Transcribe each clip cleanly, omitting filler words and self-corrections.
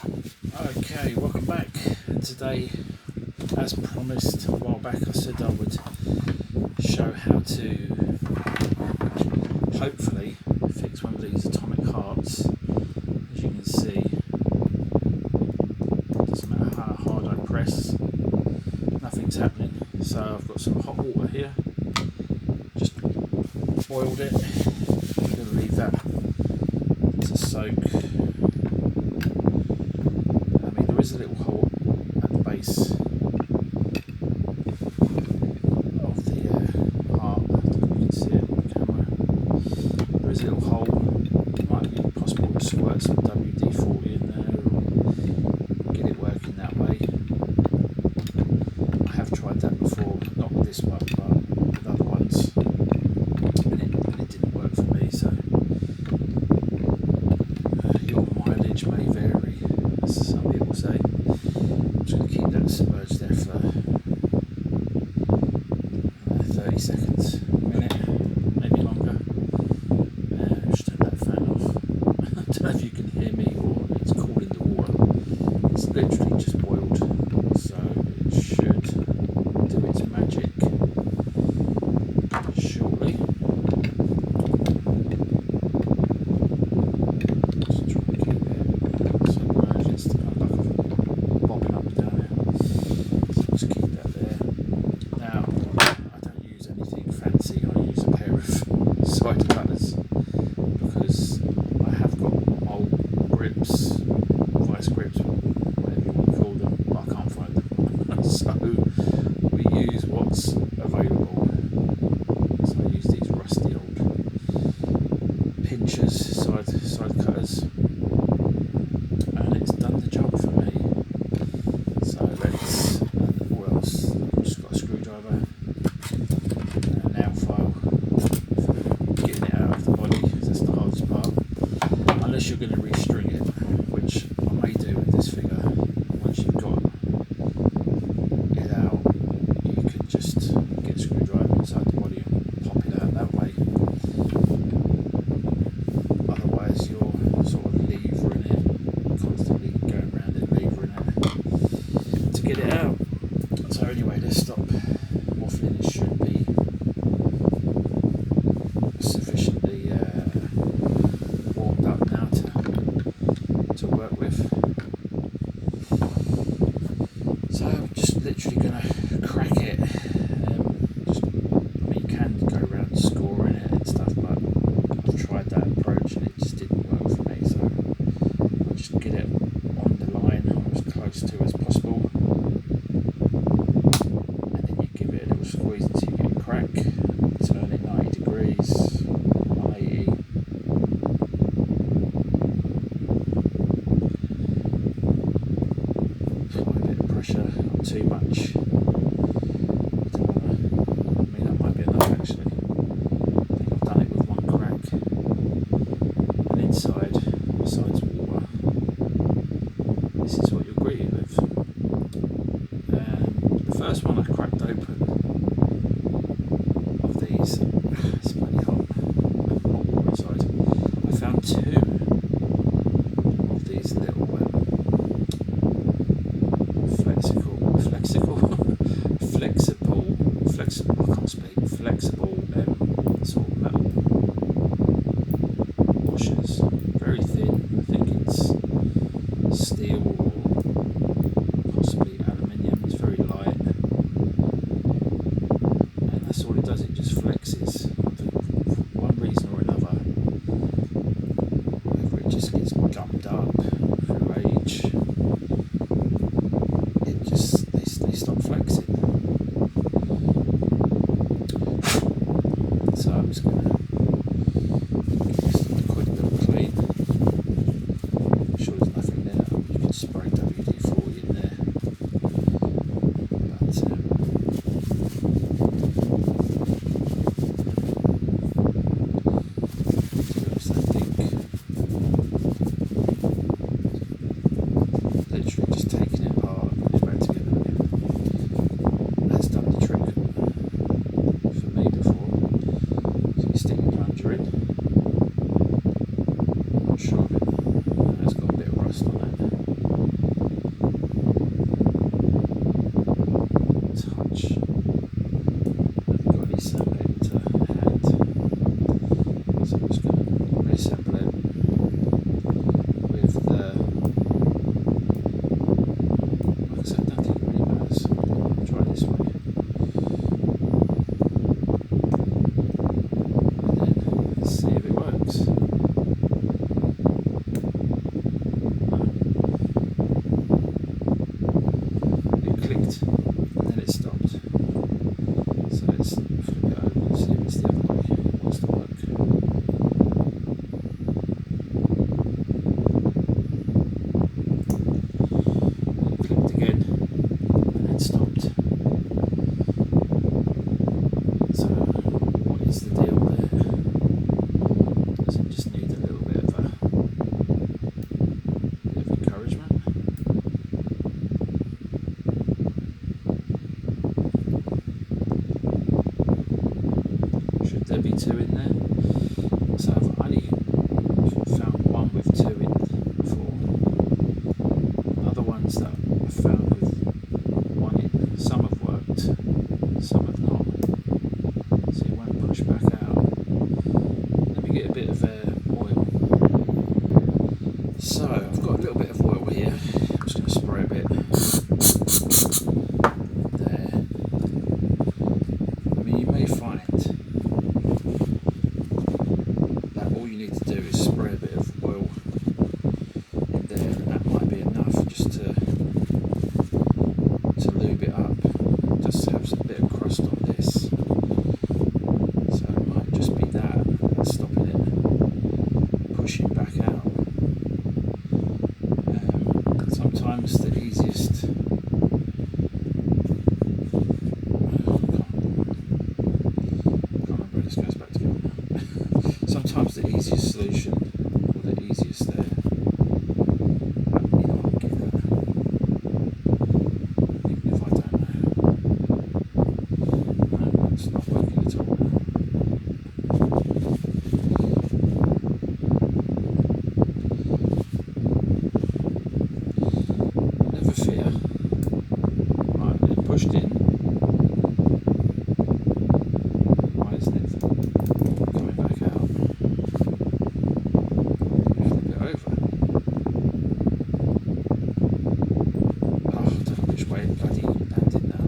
Okay, welcome back. And today, as promised a while back, I said I would show how to hopefully fix one of these atomic hearts. As you can see, doesn't matter how hard I press, nothing's happening. So I've got some hot water here, just boiled it. I'm going to leave that to soak. There is a little hole at the base of the heart. You can see it on the camera. There is a little hole. It might be possible to squirt some WD-40 in there or get it working that way. I have tried that before, not with this one, but with other ones, and it didn't work for me. So your mileage may vary, as some people say. I'm just going to keep that submerged there for 30 seconds, a minute, maybe longer. Just turn that fan off. I don't know if you can hear me or it's cooling the water. It's literally just boiled, so it should do its magic shortly. Just try to keep it submerged. It's kind of like bobbing up and down here. So just keep that there. Now, I don't use anything fancy. I use a pair of cider cutters because I have got old grips, vice grips, whatever you want to call them, but I can't find them. So we use what's available. So I use these rusty old pinchers, side cutters, and it's done the job for me. So let's, what else? I've just got a screwdriver and a nail file for getting it out of the body, because that's the hardest part. Unless you're going to restring it, which I may do with this figure. Once you've got it out, you can just get a screwdriver inside the body and pop it out that way. Otherwise you're sort of levering it, constantly going around and levering it to get it out. So anyway, let's stop waffling. It should be sufficiently warmed up now to work with. So I'm just literally going to crack it. You can go around scoring it and stuff, but I've tried that approach and it just didn't work for me. So I'll just get it on the line or as close to as possible, and then you give it a little squeeze until you get a crack. Turn it 90 degrees, 180. Apply a bit of pressure, not too much. That might be enough actually. I think I've done it with one crack. And inside, besides water, this is what you're greeted with. The first one I cracked open of these, it's bloody hot water inside. I found two of these little flexible sort of metal washers, very thin. I think it's steel or possibly aluminium. It's very light, and that's all it does. It just flexes. For one reason or another, whether it just gets gummed up through age, they stop flexing. So I'm just going to get this quick little clean. I'm sure there's nothing there. You can spray WD-40 in there. But to be honest, I think literally just sometimes the easiest sometimes the easiest solution or the easiest there. You know, I'll get that. Even if I don't know. No, it's not working at all. Never fear. Right, it pushed in. Why isn't it coming back out? Flip it over. Oh, I don't know which way it bloody landed now.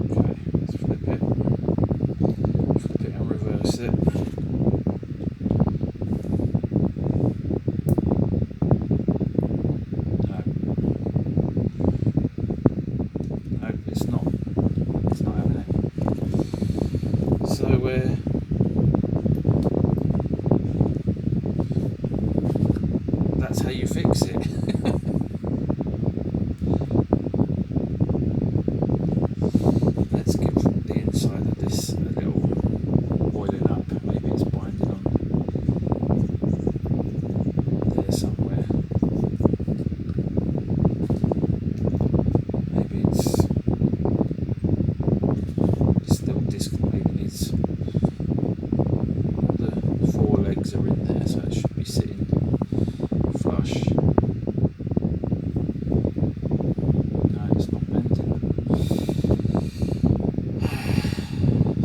Okay, let's flip it. Flip it and reverse it. No, it's not having it. So that's how you fix it. Let's give the inside of this a little oiling up. Maybe it's binding on there somewhere. Maybe it's this little disc maybe needs all the four legs are in there, so it should be sitting flush. No, it's not bending.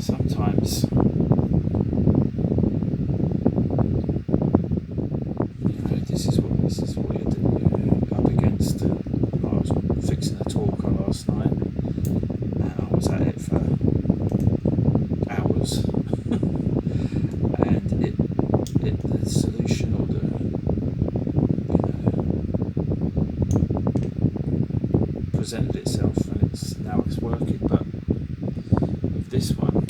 Sometimes this is what you're up against. I was fixing a talker last night and I was at it for hours and the solution or the presented itself and now it's working, but with this one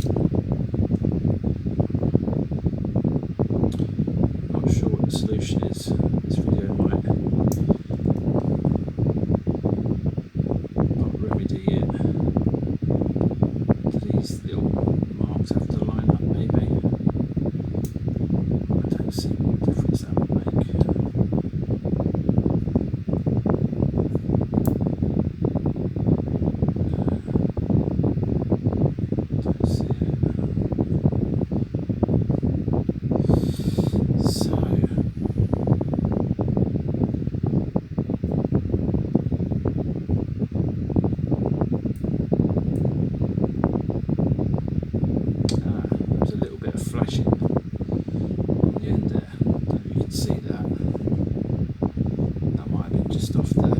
not sure what the solution is. This video might not remedy it. Do these little marks have to line up maybe? I don't see what difference that would make. Don't see it. So there's a little bit of flashing on the end there. I don't know if you can see that. That might have been just off the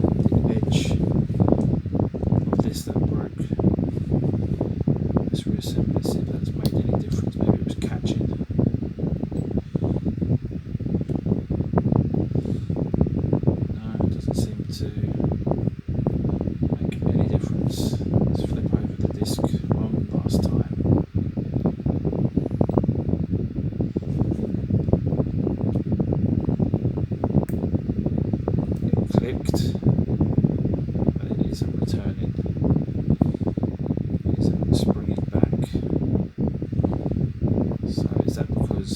edge of this that broke. Let's reassemble it, see if that's made any difference. Maybe it was catching. No, it doesn't seem to make any difference. Let's flip over the disc one last time. It clicked, but it isn't returning. It isn't springing back. So is that because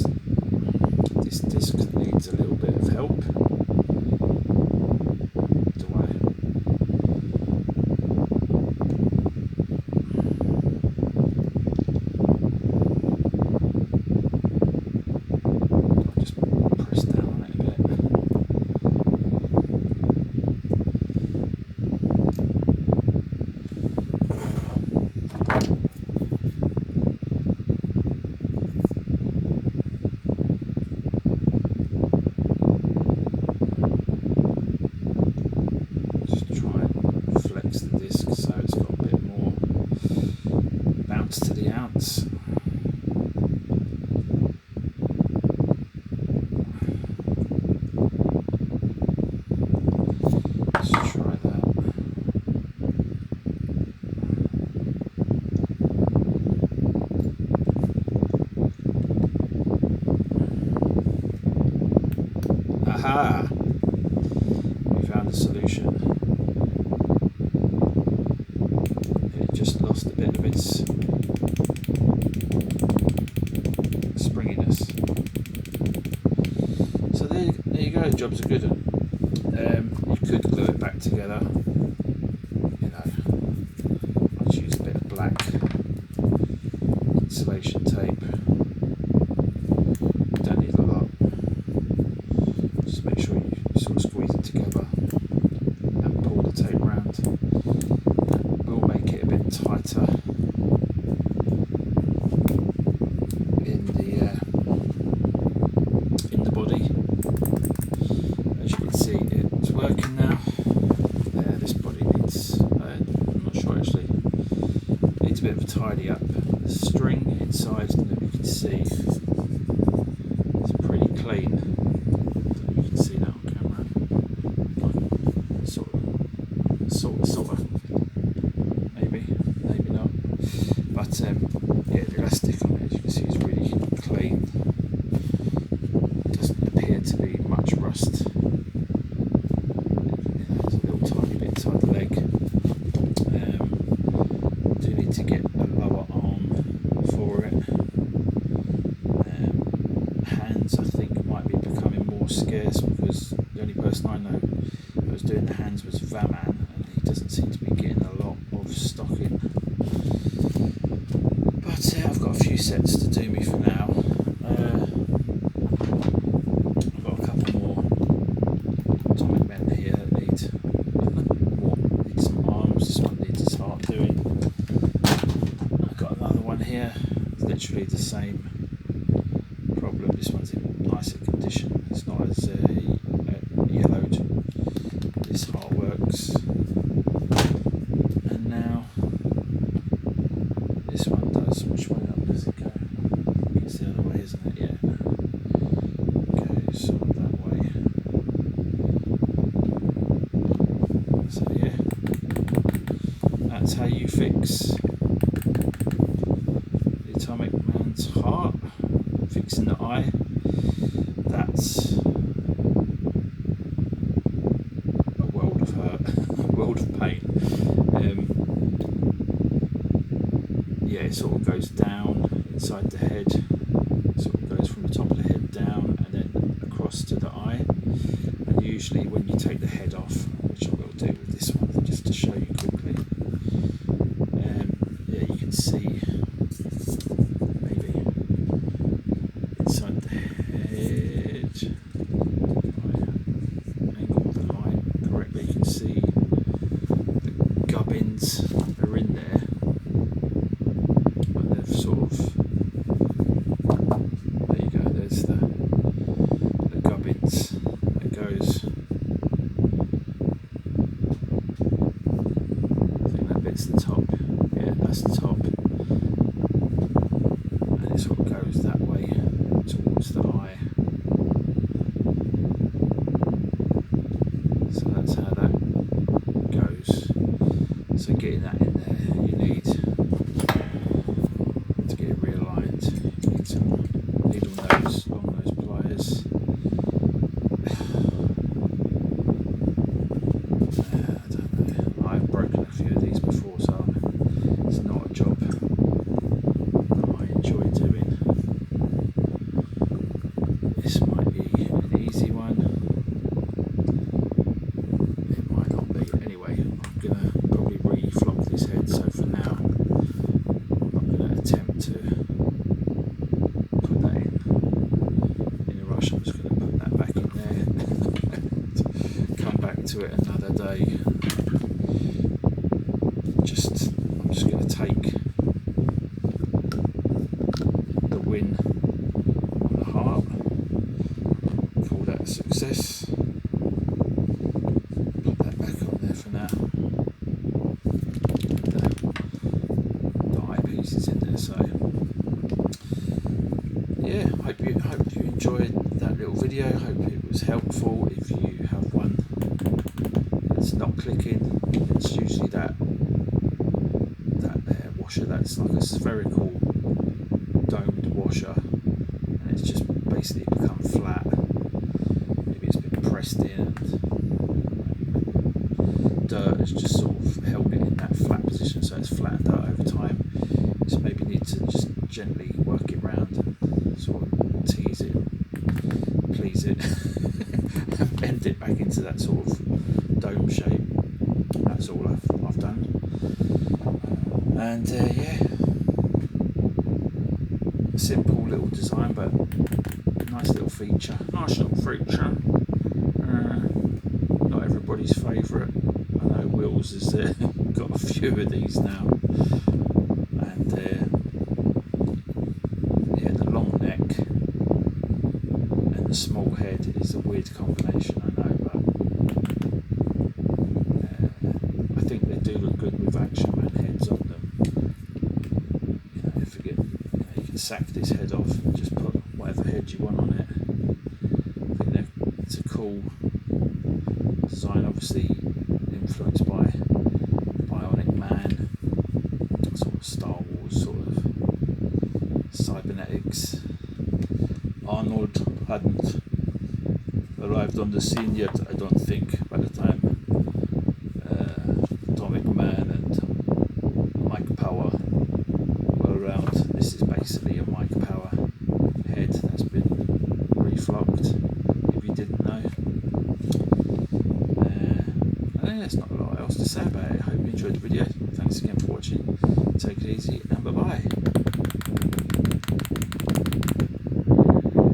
this disc needs a little bit of help? Do I? I'll just press down on it a bit. Just try and flex the disc so it's got a bit more bounce to the ounce. Let's try that. just lost a bit of its springiness. So there you go, the job's a good one. You could glue it back together. You know, I'd use a bit of black insulation tape. Don't need a lot. Just make sure you sort of squeeze it together and pull the tape round. That will make it a bit tighter in the body. As you can see, it's working now. This body needs, I'm not sure actually, needs a bit of a tidy up. The string inside, that you can see, it's pretty clean. You can see that on camera. Sort of. Maybe not. But yeah, the elastic on it, as you can see, is really clean. Doesn't appear to be much rust. There's a little tiny bit inside the leg. Do need to get a lower arm for it. Hands, I think, might be becoming more scarce because the only person I know that was doing the hands was Vaman, and he doesn't seem to be getting a lot of stock in. But I've got a few sets to do me for now. I've got a couple more Atomic Men here that need some arms. This one needs his heart doing. I've got another one here, it's literally the same problem. This one's in nicer condition, it's not as yellowed. This heart works. And now this one does. Which way up does it go? It's the other way, isn't it? Yeah. Goes sort of that way. So yeah, that's how you fix the Atomic Man's heart. Fixing the eye. That's a world of hurt, a world of pain. Yeah, it sort of goes down inside the head, sort of goes from the top of the head down and then across to the eye. And usually when you take the head off, which I will do with this one just to show you quickly, yeah, you can see maybe inside the head, if I angle the light correctly, you can see the gubbins are in there. Sort of, there you go, there's the gubbins that goes, I think that bit's the top, yeah, that's the top, and it sort of goes that way towards the eye. So that's how that goes. So getting that in there, you need some needle nose, long nose pliers. I don't know. I've broken a few of these before, so it's not a job that I enjoy doing. This might be an easy one. It might not be. Anyway, I'm gonna probably re-flock this head, so for now I'm not gonna attempt to in a rush. I'm just going to put that back in there and come back to it another day. I'm just going to take the win on the heart, call that a success, put that back on there for now. The eyepiece is in there, so yeah, hope you enjoyed that little video. Hope it was helpful. If you have one that's not clicking, it's usually that washer that's like a spherical domed washer, and it's just basically become flat. Maybe it's been pressed in. dirt has just sort of held it in that flat position, so it's flattened out over time. So maybe need to just gently work it round and sort of tease it, please it, and bend it back into that sort of dome shape. That's all I've done. And yeah, simple little design, but nice little feature. Nice little feature. Not everybody's favourite. I know Will's has got a few of these now. And yeah, the long neck and the small head is a weird combination, I know, but I think they do look good with Action Man heads on them. You know, you can sack this head off and just put whatever head you want on it. I think it's a cool design, obviously influenced by Bionic Man, sort of Star Wars, sort of cybernetics. Arnold hadn't arrived on the scene yet, I don't think, by the time Atomic Man and Mike Power were around. This is basically a Mike Power head that's been reflocked, if you didn't know. There's not a lot else to say about it. I hope you enjoyed the video. Thanks again for watching. Take it easy and bye bye.